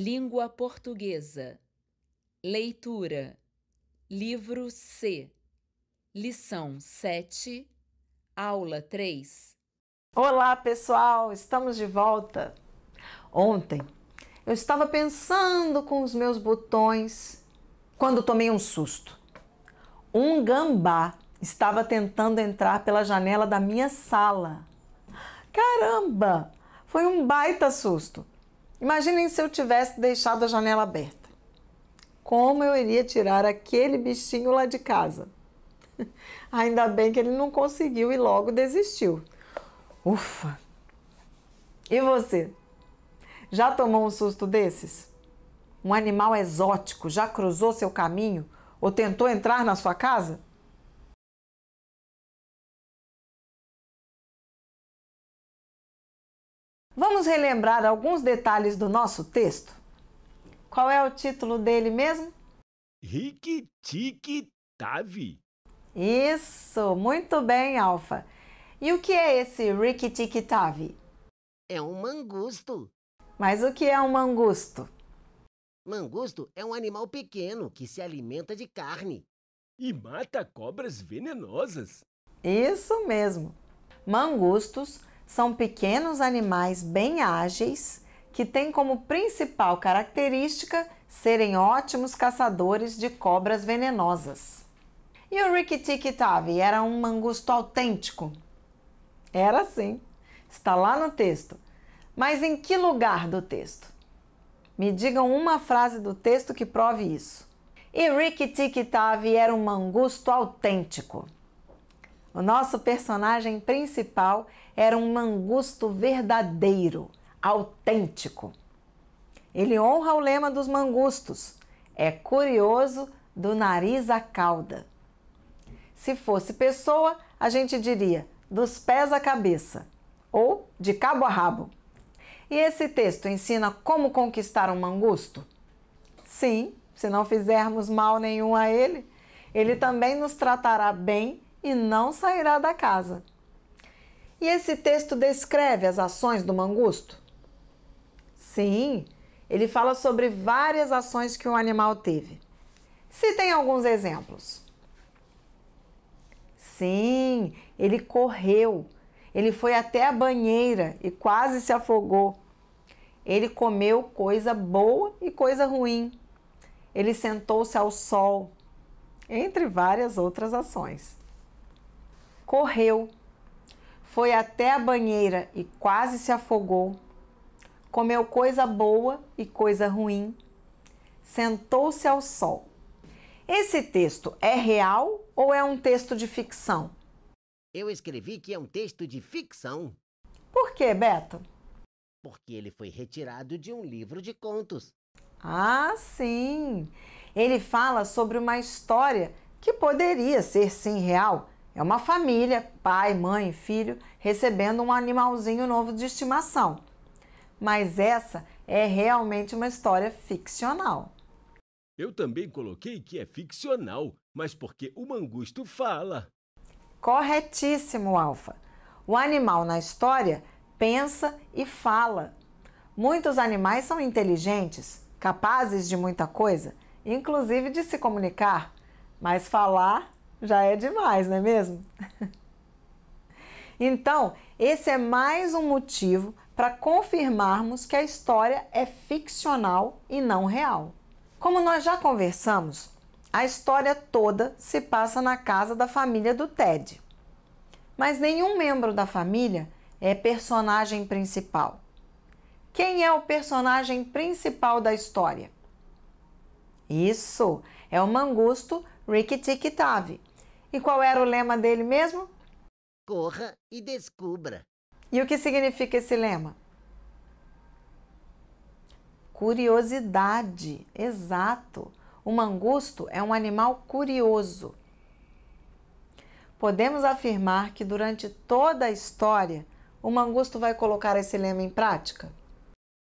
Língua portuguesa. Leitura. Livro C. Lição 7, aula 3. Olá, pessoal! Estamos de volta. Ontem eu estava pensando com os meus botões quando tomei um susto. Um gambá estava tentando entrar pela janela da minha sala. Caramba! Foi um baita susto. Imaginem se eu tivesse deixado a janela aberta. Como eu iria tirar aquele bichinho lá de casa? Ainda bem que ele não conseguiu e logo desistiu. Ufa! E você? Já tomou um susto desses? Um animal exótico já cruzou seu caminho ou tentou entrar na sua casa? Vamos relembrar alguns detalhes do nosso texto? Qual é o título dele mesmo? Rikki-tikki-tavi. Isso, muito bem, Alfa. E o que é esse Rikki-tikki-tavi? É um mangusto. Mas o que é um mangusto? Mangusto é um animal pequeno que se alimenta de carne. E mata cobras venenosas. Isso mesmo. Mangustos são pequenos animais bem ágeis que têm como principal característica serem ótimos caçadores de cobras venenosas. E o Rikki-tikki-tavi era um mangusto autêntico? Era sim, está lá no texto. Mas em que lugar do texto? Me digam uma frase do texto que prove isso. E Rikki-tikki-tavi era um mangusto autêntico. O nosso personagem principal era um mangusto verdadeiro, autêntico. Ele honra o lema dos mangustos: é curioso do nariz à cauda. Se fosse pessoa, a gente diria dos pés à cabeça ou de cabo a rabo. E esse texto ensina como conquistar um mangusto? Sim, se não fizermos mal nenhum a ele, ele também nos tratará bem e não sairá da casa. E esse texto descreve as ações do mangusto? Sim, ele fala sobre várias ações que o animal teve. Citem alguns exemplos. Sim, ele correu. Ele foi até a banheira e quase se afogou. Ele comeu coisa boa e coisa ruim. Ele sentou-se ao sol, entre várias outras ações. Correu, foi até a banheira e quase se afogou, comeu coisa boa e coisa ruim, sentou-se ao sol. Esse texto é real ou é um texto de ficção? Eu escrevi que é um texto de ficção, Por quê, Beto? porque ele foi retirado de um livro de contos. Ah, sim! Ele fala sobre uma história que poderia ser sim real. É uma família, pai, mãe, filho, recebendo um animalzinho novo de estimação. Mas essa é realmente uma história ficcional. Eu também coloquei que é ficcional, mas porque o mangusto fala. Corretíssimo, Alfa. O animal na história pensa e fala. Muitos animais são inteligentes, capazes de muita coisa, inclusive de se comunicar, mas falar já é demais, não é mesmo? Então, esse é mais um motivo para confirmarmos que a história é ficcional e não real. Como nós já conversamos, a história toda se passa na casa da família do Ted. Mas nenhum membro da família é personagem principal. Quem é o personagem principal da história? Isso, é o mangusto Rikki-tikki-tavi. E qual era o lema dele mesmo? Corra e descubra. E o que significa esse lema? Curiosidade, exato. O mangusto é um animal curioso. Podemos afirmar que durante toda a história, o mangusto vai colocar esse lema em prática?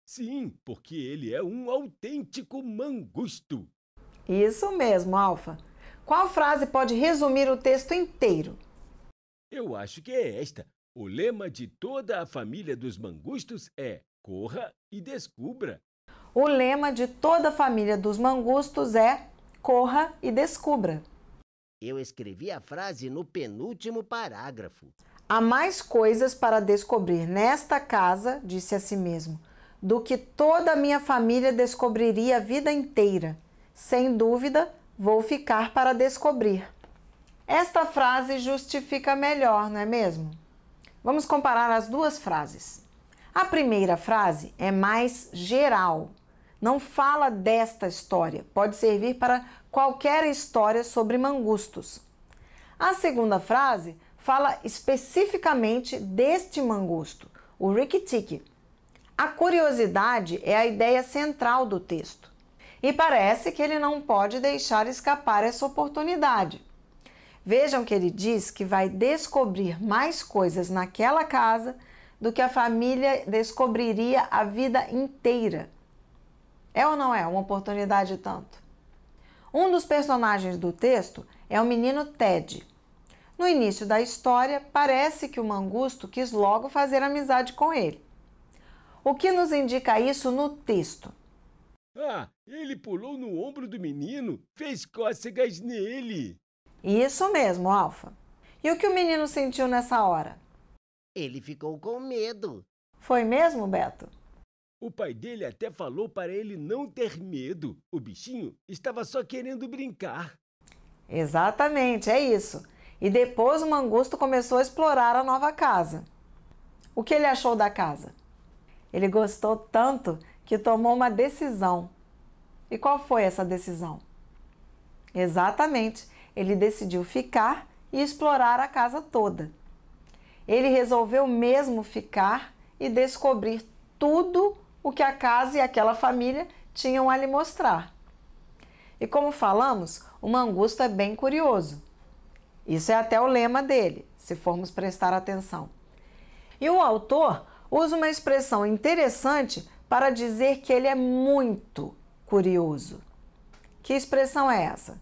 Sim, porque ele é um autêntico mangusto. Isso mesmo, Alfa. Qual frase pode resumir o texto inteiro? Eu acho que é esta. O lema de toda a família dos mangustos é: corra e descubra. O lema de toda a família dos mangustos é corra e descubra. Eu escrevi a frase no penúltimo parágrafo. Há mais coisas para descobrir nesta casa, disse a si mesmo, do que toda a minha família descobriria a vida inteira. Sem dúvida, vou ficar para descobrir. Esta frase justifica melhor, não é mesmo? Vamos comparar as duas frases. A primeira frase é mais geral. Não fala desta história, pode servir para qualquer história sobre mangustos. A segunda frase fala especificamente deste mangusto, o Rikki-Tikki. A curiosidade é a ideia central do texto. E parece que ele não pode deixar escapar essa oportunidade. Vejam que ele diz que vai descobrir mais coisas naquela casa do que a família descobriria a vida inteira. É ou não é uma oportunidade tanto? Um dos personagens do texto é o menino Ted. No início da história, parece que o mangusto quis logo fazer amizade com ele. O que nos indica isso no texto? Ah, ele pulou no ombro do menino, fez cócegas nele. Isso mesmo, Alfa. E o que o menino sentiu nessa hora? Ele ficou com medo. Foi mesmo, Beto? O pai dele até falou para ele não ter medo. O bichinho estava só querendo brincar. Exatamente, é isso. E depois o mangusto começou a explorar a nova casa. O que ele achou da casa? Ele gostou tanto que tomou uma decisão. E qual foi essa decisão? Exatamente, ele decidiu ficar e explorar a casa toda. Ele resolveu mesmo ficar e descobrir tudo o que a casa e aquela família tinham a lhe mostrar. E como falamos, o mangusto é bem curioso. Isso é até o lema dele, se formos prestar atenção. E o autor usa uma expressão interessante para dizer que ele é muito curioso. Que expressão é essa?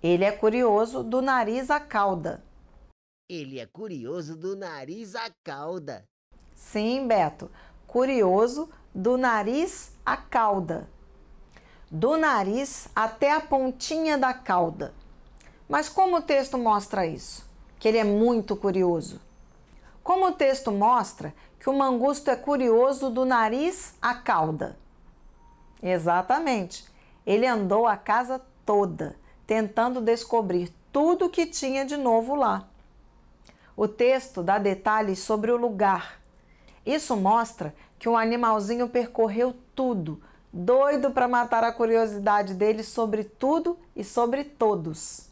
Ele é curioso do nariz à cauda. Ele é curioso do nariz à cauda. Sim, Beto, curioso do nariz à cauda. Do nariz até a pontinha da cauda. Mas como o texto mostra isso? Que ele é muito curioso. Como o texto mostra que o mangusto é curioso do nariz à cauda? Exatamente. Ele andou a casa toda, tentando descobrir tudo o que tinha de novo lá. O texto dá detalhes sobre o lugar. Isso mostra que o animalzinho percorreu tudo, doido para matar a curiosidade dele sobre tudo e sobre todos.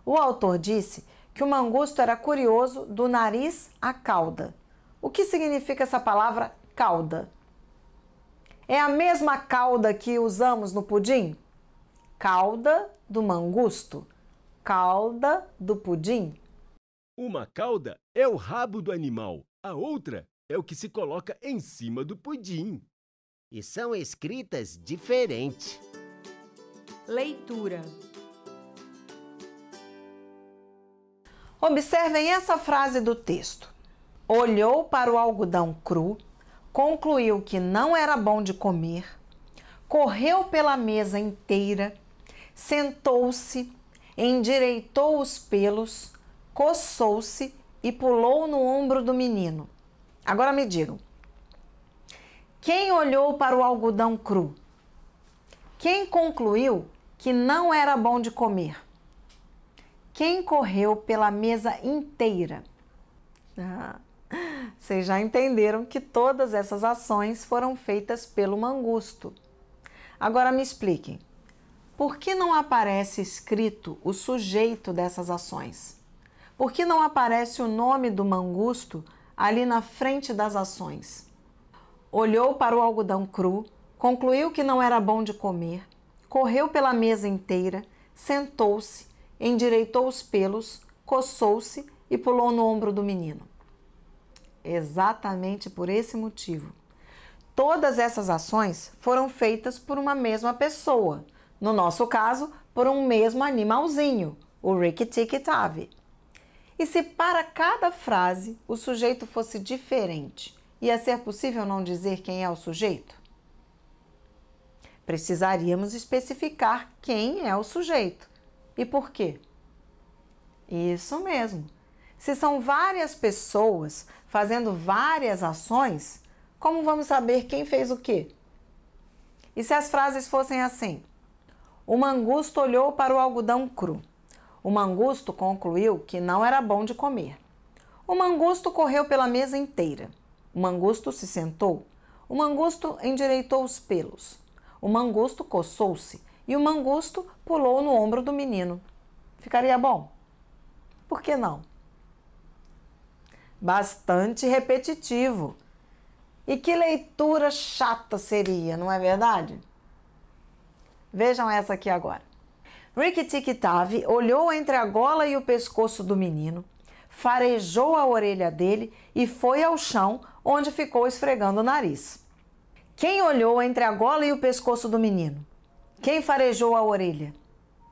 O autor disse que o mangusto era curioso do nariz à cauda. O que significa essa palavra cauda? É a mesma cauda que usamos no pudim? Cauda do mangusto, cauda do pudim. Uma cauda é o rabo do animal, a outra é o que se coloca em cima do pudim. E são escritas diferentes. Leitura. Observem essa frase do texto. Olhou para o algodão cru, concluiu que não era bom de comer, correu pela mesa inteira, sentou-se, endireitou os pelos, coçou-se e pulou no ombro do menino. Agora me digam, quem olhou para o algodão cru? Quem concluiu que não era bom de comer? Quem correu pela mesa inteira? Vocês já entenderam que todas essas ações foram feitas pelo mangusto. Agora me expliquem, por que não aparece escrito o sujeito dessas ações? Por que não aparece o nome do mangusto ali na frente das ações? Olhou para o algodão cru, concluiu que não era bom de comer, correu pela mesa inteira, sentou-se, endireitou os pelos, coçou-se e pulou no ombro do menino. Exatamente por esse motivo. Todas essas ações foram feitas por uma mesma pessoa. No nosso caso, por um mesmo animalzinho, o Rikki-Tikki-Tavi. E se para cada frase o sujeito fosse diferente ia ser possível não dizer quem é o sujeito? Precisaríamos especificar quem é o sujeito. E por quê? Isso mesmo. Se são várias pessoas fazendo várias ações, como vamos saber quem fez o quê? E se as frases fossem assim? O mangusto olhou para o algodão cru. O mangusto concluiu que não era bom de comer. O mangusto correu pela mesa inteira. O mangusto se sentou. O mangusto endireitou os pelos. O mangusto coçou-se e o mangusto pulou no ombro do menino. Ficaria bom? Por que não? Bastante repetitivo. E que leitura chata seria, não é verdade? Vejam essa aqui agora. Rikki-Tikki-Tavi olhou entre a gola e o pescoço do menino, farejou a orelha dele e foi ao chão, onde ficou esfregando o nariz. Quem olhou entre a gola e o pescoço do menino? Quem farejou a orelha?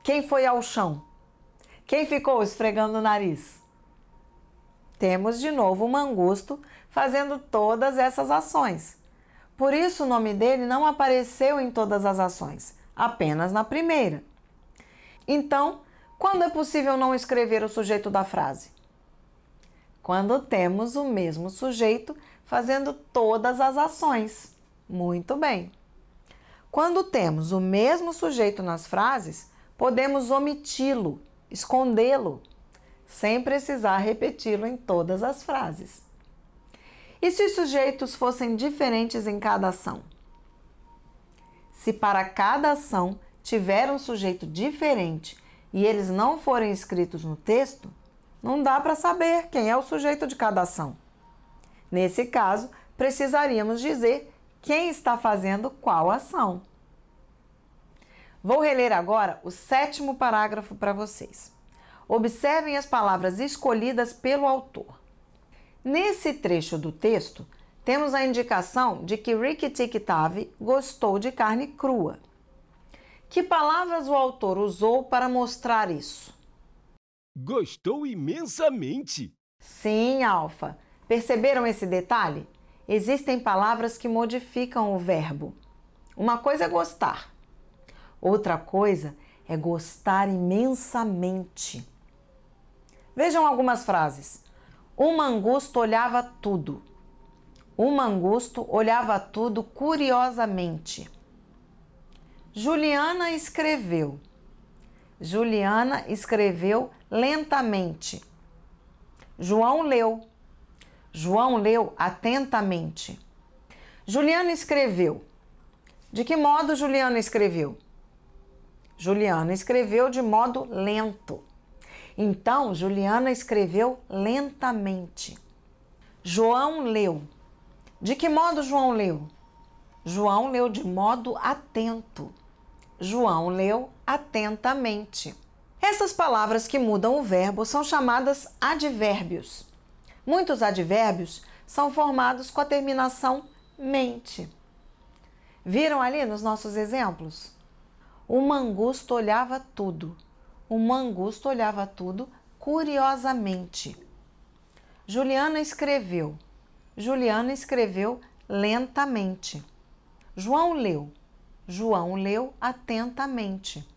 Quem foi ao chão? Quem ficou esfregando o nariz? Temos de novo o mangusto fazendo todas essas ações. Por isso o nome dele não apareceu em todas as ações, apenas na primeira. Então, quando é possível não escrever o sujeito da frase? Quando temos o mesmo sujeito fazendo todas as ações. Muito bem. Quando temos o mesmo sujeito nas frases, podemos omiti-lo, escondê-lo, sem precisar repeti-lo em todas as frases. E se os sujeitos fossem diferentes em cada ação? Se para cada ação tiver um sujeito diferente e eles não forem escritos no texto, não dá para saber quem é o sujeito de cada ação. Nesse caso, precisaríamos dizer quem está fazendo qual ação. Vou reler agora o 7º parágrafo para vocês. Observem as palavras escolhidas pelo autor. Nesse trecho do texto, temos a indicação de que Rikki-Tikki-Tavi gostou de carne crua. Que palavras o autor usou para mostrar isso? Gostou imensamente! Sim, Alfa. Perceberam esse detalhe? Existem palavras que modificam o verbo. Uma coisa é gostar. Outra coisa é gostar imensamente. Vejam algumas frases. O mangusto olhava tudo. O mangusto olhava tudo curiosamente. Juliana escreveu. Juliana escreveu lentamente. João leu. João leu atentamente. Juliana escreveu. De que modo Juliana escreveu? Juliana escreveu de modo lento. Então, Juliana escreveu lentamente. João leu. De que modo João leu? João leu de modo atento. João leu atentamente. Essas palavras que mudam o verbo são chamadas advérbios. Muitos advérbios são formados com a terminação mente. Viram ali nos nossos exemplos? O mangusto olhava tudo. O mangusto olhava tudo curiosamente. Juliana escreveu. Juliana escreveu lentamente. João leu. João leu atentamente.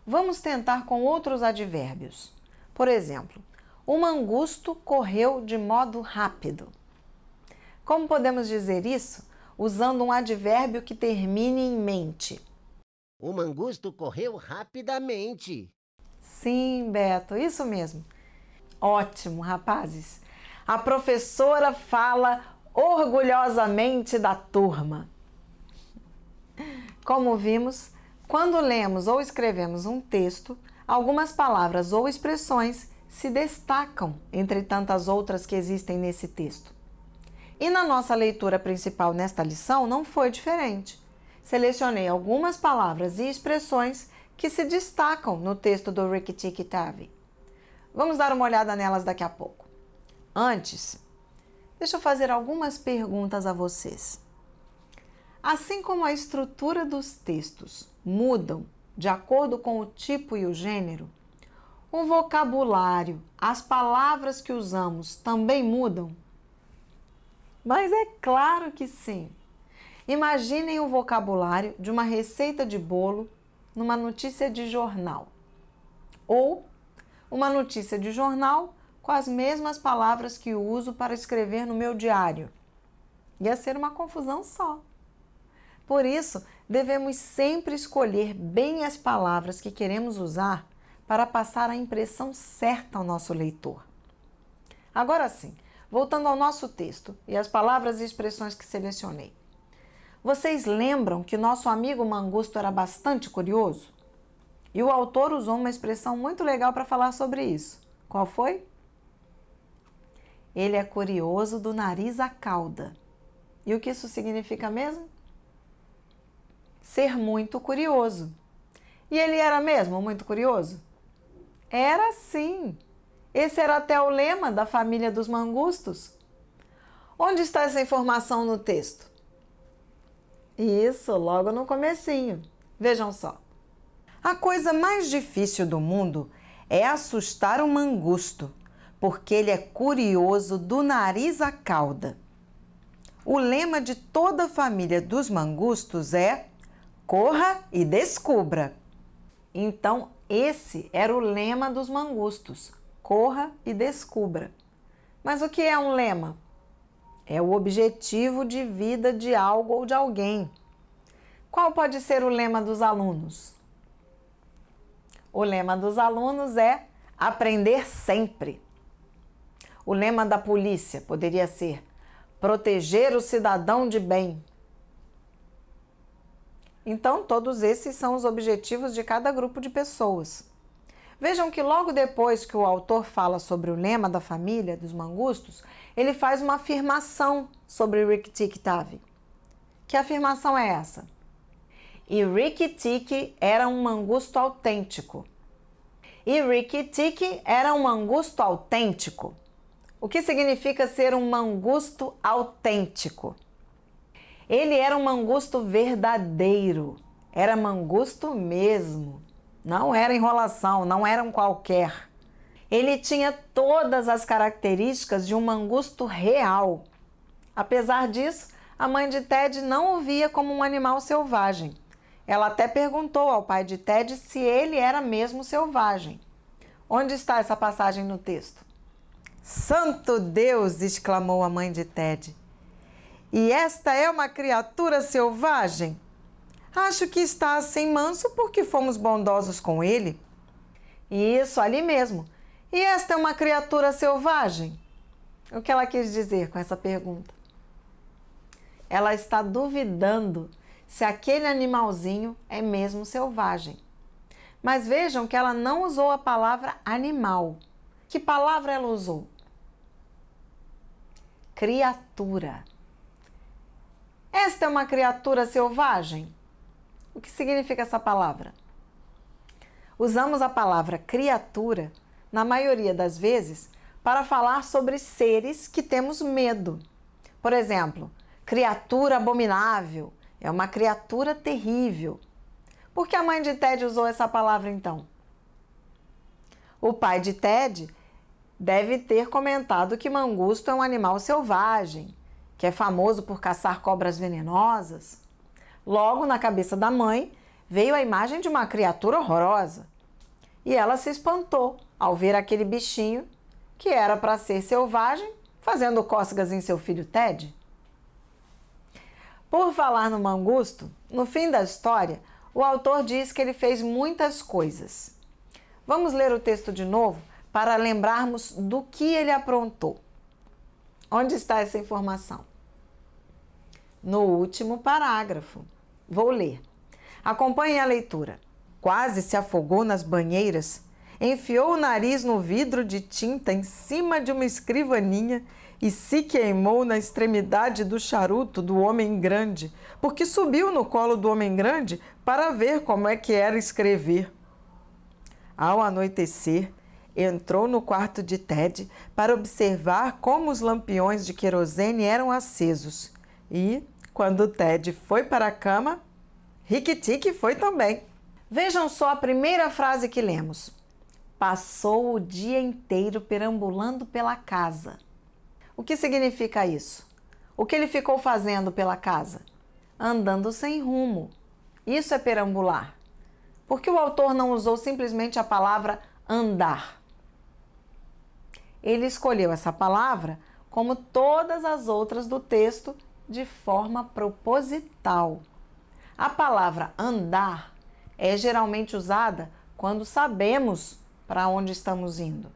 Vamos tentar com outros advérbios. Por exemplo, o mangusto correu de modo rápido. Como podemos dizer isso? Usando um advérbio que termine em mente. O mangusto correu rapidamente. Sim, Beto, isso mesmo. Ótimo, rapazes. A professora fala orgulhosamente da turma. Como vimos, quando lemos ou escrevemos um texto, algumas palavras ou expressões se destacam entre tantas outras que existem nesse texto. E na nossa leitura principal nesta lição não foi diferente. Selecionei algumas palavras e expressões que se destacam no texto do Rikki-Tikki-Tavi. Vamos dar uma olhada nelas daqui a pouco. Antes, deixa eu fazer algumas perguntas a vocês. Assim como a estrutura dos textos mudam de acordo com o tipo e o gênero, o vocabulário, as palavras que usamos também mudam? Mas é claro que sim. Imaginem o vocabulário de uma receita de bolo numa notícia de jornal. Ou uma notícia de jornal com as mesmas palavras que uso para escrever no meu diário. Ia ser uma confusão só. Por isso, devemos sempre escolher bem as palavras que queremos usar para passar a impressão certa ao nosso leitor. Agora sim, voltando ao nosso texto e às palavras e expressões que selecionei. Vocês lembram que nosso amigo Mangusto era bastante curioso? E o autor usou uma expressão muito legal para falar sobre isso. Qual foi? Ele é curioso do nariz à cauda. E o que isso significa mesmo? Ser muito curioso. E ele era mesmo muito curioso? Era sim. Esse era até o lema da família dos Mangustos. Onde está essa informação no texto? Isso, logo no comecinho. Vejam só. A coisa mais difícil do mundo é assustar o mangusto, porque ele é curioso do nariz à cauda. O lema de toda a família dos mangustos é: corra e descubra. Então, esse era o lema dos mangustos: corra e descubra. Mas o que é um lema? É o objetivo de vida de algo ou de alguém. Qual pode ser o lema dos alunos? O lema dos alunos é aprender sempre. O lema da polícia poderia ser proteger o cidadão de bem. Então, todos esses são os objetivos de cada grupo de pessoas. Vejam que logo depois que o autor fala sobre o lema da família dos mangustos, ele faz uma afirmação sobre Rikki-Tikki-Tavi. Que afirmação é essa? E Rikki-Tikki era um mangusto autêntico. E Rikki-Tikki era um mangusto autêntico. O que significa ser um mangusto autêntico? Ele era um mangusto verdadeiro. Era mangusto mesmo. Não era enrolação, não era um qualquer. Ele tinha todas as características de um mangusto real. Apesar disso, a mãe de Ted não o via como um animal selvagem. Ela até perguntou ao pai de Ted se ele era mesmo selvagem. Onde está essa passagem no texto? Santo Deus! Exclamou a mãe de Ted. E esta é uma criatura selvagem? Acho que está assim manso porque fomos bondosos com ele. Isso, ali mesmo. E esta é uma criatura selvagem? O que ela quis dizer com essa pergunta? Ela está duvidando se aquele animalzinho é mesmo selvagem. Mas vejam que ela não usou a palavra animal. Que palavra ela usou? Criatura. Esta é uma criatura selvagem? O que significa essa palavra? Usamos a palavra criatura, na maioria das vezes, para falar sobre seres que temos medo. Por exemplo, criatura abominável, é uma criatura terrível. Por que a mãe de Ted usou essa palavra então? O pai de Ted deve ter comentado que mangusto é um animal selvagem, que é famoso por caçar cobras venenosas. Logo, na cabeça da mãe, veio a imagem de uma criatura horrorosa. E ela se espantou ao ver aquele bichinho que era para ser selvagem, fazendo cócegas em seu filho Ted. Por falar no mangusto, no fim da história, o autor diz que ele fez muitas coisas. Vamos ler o texto de novo para lembrarmos do que ele aprontou. Onde está essa informação? No último parágrafo. Vou ler. Acompanhe a leitura. Quase se afogou nas banheiras, enfiou o nariz no vidro de tinta em cima de uma escrivaninha e se queimou na extremidade do charuto do homem grande, porque subiu no colo do homem grande para ver como é que era escrever. Ao anoitecer, entrou no quarto de Ted para observar como os lampiões de querosene eram acesos e, quando Ted foi para a cama, Rikki-Tikki foi também. Vejam só a primeira frase que lemos. Passou o dia inteiro perambulando pela casa. O que significa isso? O que ele ficou fazendo pela casa? Andando sem rumo. Isso é perambular. Por que o autor não usou simplesmente a palavra andar? Ele escolheu essa palavra, como todas as outras do texto, de forma proposital. A palavra andar é geralmente usada quando sabemos para onde estamos indo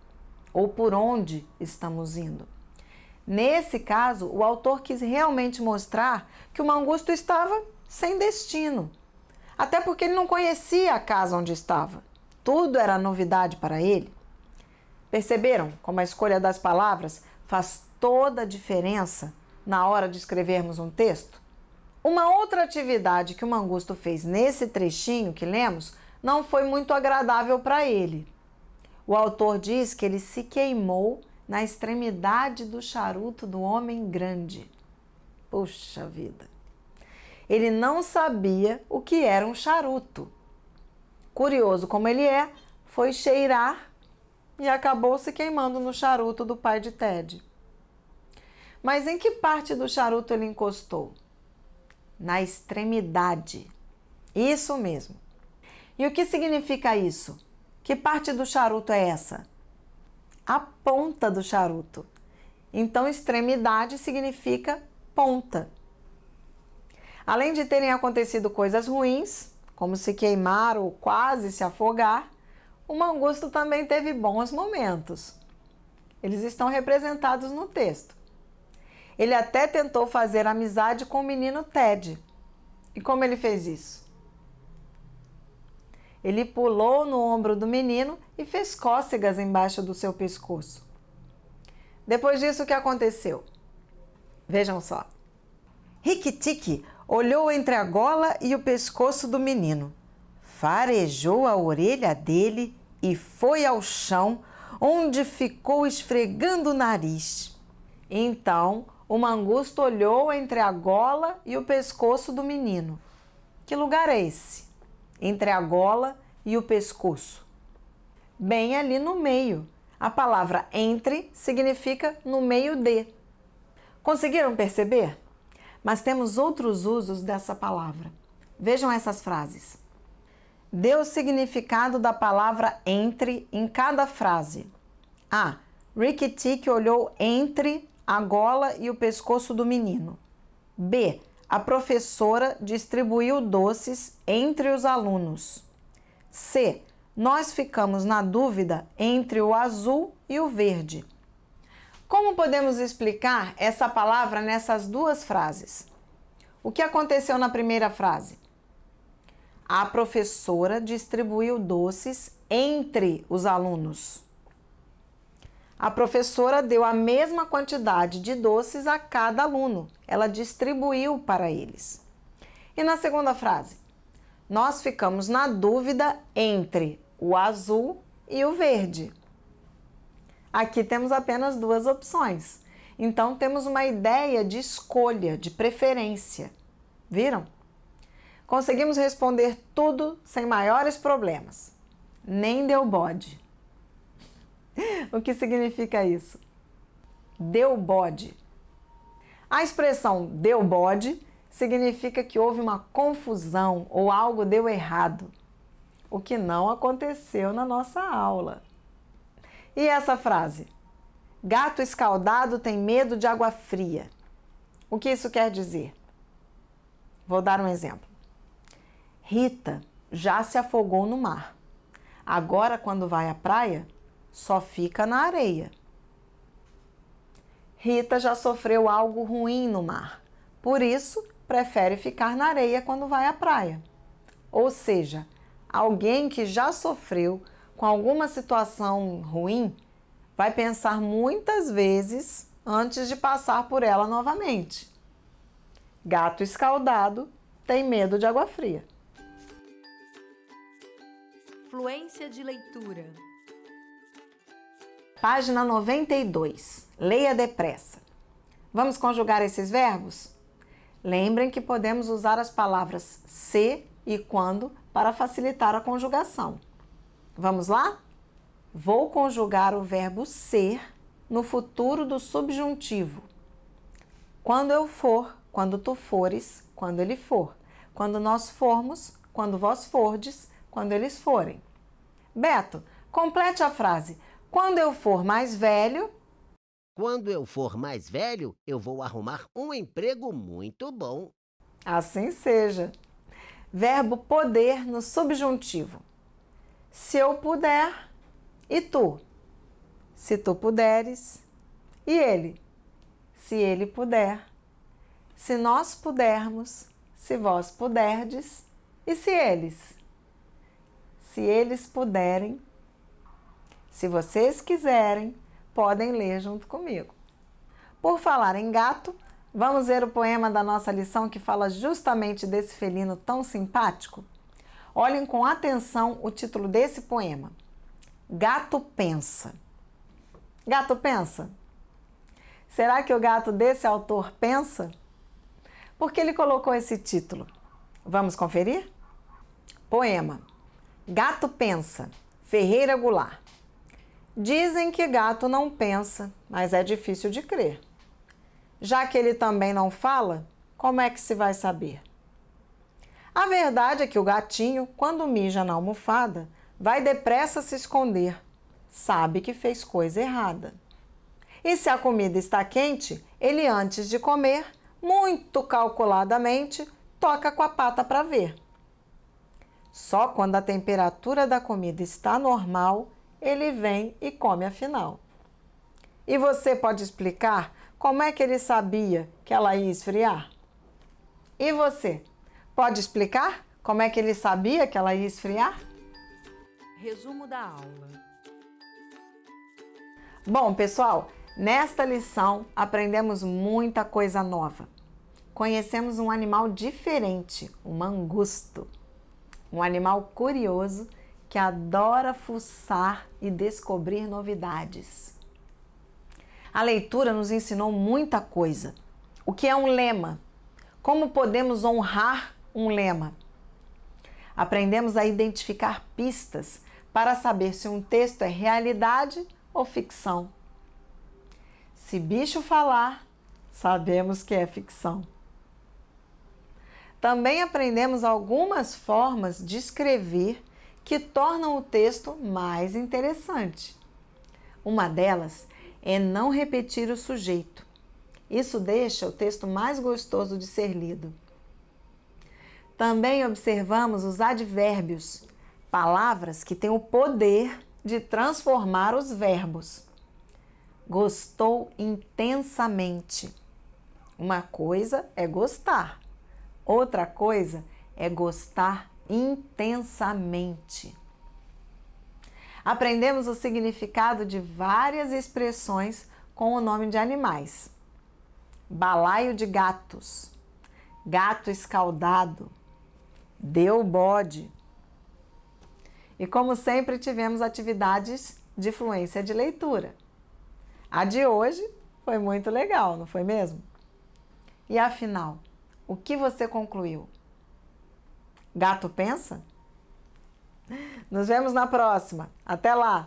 ou por onde estamos indo. Nesse caso, o autor quis realmente mostrar que o mangusto estava sem destino, até porque ele não conhecia a casa onde estava. Tudo era novidade para ele. Perceberam como a escolha das palavras faz toda a diferença na hora de escrevermos um texto? Uma outra atividade que o mangusto fez nesse trechinho que lemos não foi muito agradável para ele. O autor diz que ele se queimou na extremidade do charuto do homem grande. Puxa vida! Ele não sabia o que era um charuto. Curioso como ele é, foi cheirar e acabou se queimando no charuto do pai de Ted. Mas em que parte do charuto ele encostou? Na extremidade. Isso mesmo. E o que significa isso? Que parte do charuto é essa? A ponta do charuto. Então, extremidade significa ponta. Além de terem acontecido coisas ruins, como se queimar ou quase se afogar, o mangusto também teve bons momentos. Eles estão representados no texto. Ele até tentou fazer amizade com o menino Ted. E como ele fez isso? Ele pulou no ombro do menino e fez cócegas embaixo do seu pescoço. Depois disso, o que aconteceu? Vejam só. Riquitique olhou entre a gola e o pescoço do menino, farejou a orelha dele e foi ao chão, onde ficou esfregando o nariz. Então, o mangusto olhou entre a gola e o pescoço do menino. Que lugar é esse? Entre a gola e o pescoço. Bem ali no meio. A palavra entre significa no meio de. Conseguiram perceber? Mas temos outros usos dessa palavra. Vejam essas frases. Dê o significado da palavra entre em cada frase. A. Ricky-Ticky olhou entre a gola e o pescoço do menino. B. A professora distribuiu doces entre os alunos. C. Nós ficamos na dúvida entre o azul e o verde. Como podemos explicar essa palavra nessas duas frases? O que aconteceu na primeira frase? A professora distribuiu doces entre os alunos. A professora deu a mesma quantidade de doces a cada aluno. Ela distribuiu para eles. E na segunda frase? Nós ficamos na dúvida entre o azul e o verde. Aqui temos apenas duas opções. Então, temos uma ideia de escolha, de preferência. Viram? Conseguimos responder tudo sem maiores problemas. Nem deu bode. O que significa isso? Deu bode. A expressão deu bode significa que houve uma confusão ou algo deu errado, o que não aconteceu na nossa aula. E essa frase? Gato escaldado tem medo de água fria. O que isso quer dizer? Vou dar um exemplo. Rita já se afogou no mar. Agora, quando vai à praia, só fica na areia. Rita já sofreu algo ruim no mar. Por isso, prefere ficar na areia quando vai à praia. Ou seja, alguém que já sofreu com alguma situação ruim vai pensar muitas vezes antes de passar por ela novamente. Gato escaldado tem medo de água fria. Fluência de leitura. Página 92. Leia depressa. Vamos conjugar esses verbos? Lembrem que podemos usar as palavras se e quando para facilitar a conjugação. Vamos lá? Vou conjugar o verbo ser no futuro do subjuntivo. Quando eu for, quando tu fores, quando ele for. Quando nós formos, quando vós fordes, quando eles forem. Beto, complete a frase. Quando eu for mais velho... Quando eu for mais velho, eu vou arrumar um emprego muito bom. Assim seja. Verbo poder no subjuntivo. Se eu puder, e tu? Se tu puderes, e ele? Se ele puder. Se nós pudermos, se vós puderdes, e se eles? Se eles puderem. Se vocês quiserem, podem ler junto comigo. Por falar em gato, vamos ver o poema da nossa lição que fala justamente desse felino tão simpático? Olhem com atenção o título desse poema. Gato pensa. Gato pensa? Será que o gato desse autor pensa? Por que ele colocou esse título? Vamos conferir? Poema. Gato pensa. Ferreira Goulart. Dizem que gato não pensa, mas é difícil de crer. Já que ele também não fala, como é que se vai saber? A verdade é que o gatinho, quando mija na almofada, vai depressa se esconder. Sabe que fez coisa errada. E se a comida está quente, ele antes de comer, muito calculadamente, toca com a pata para ver. Só quando a temperatura da comida está normal, ele vem e come afinal. E você pode explicar como é que ele sabia que ela ia esfriar? E você? Pode explicar como é que ele sabia que ela ia esfriar? Resumo da aula. Bom, pessoal, nesta lição aprendemos muita coisa nova. Conhecemos um animal diferente, o mangusto. Um animal curioso que adora fuçar e descobrir novidades. A leitura nos ensinou muita coisa. O que é um lema? Como podemos honrar um lema? Aprendemos a identificar pistas para saber se um texto é realidade ou ficção. Se bicho falar, sabemos que é ficção. Também aprendemos algumas formas de escrever que tornam o texto mais interessante. Uma delas é não repetir o sujeito. Isso deixa o texto mais gostoso de ser lido. Também observamos os advérbios, palavras que têm o poder de transformar os verbos. Gostou intensamente. Uma coisa é gostar, outra coisa é gostar intensamente. Aprendemos o significado de várias expressões com o nome de animais. Balaio de gatos, gato escaldado, deu bode. E como sempre tivemos atividades de fluência de leitura. A de hoje foi muito legal, não foi mesmo? E afinal, o que você concluiu? Gato pensa? Nos vemos na próxima. Até lá!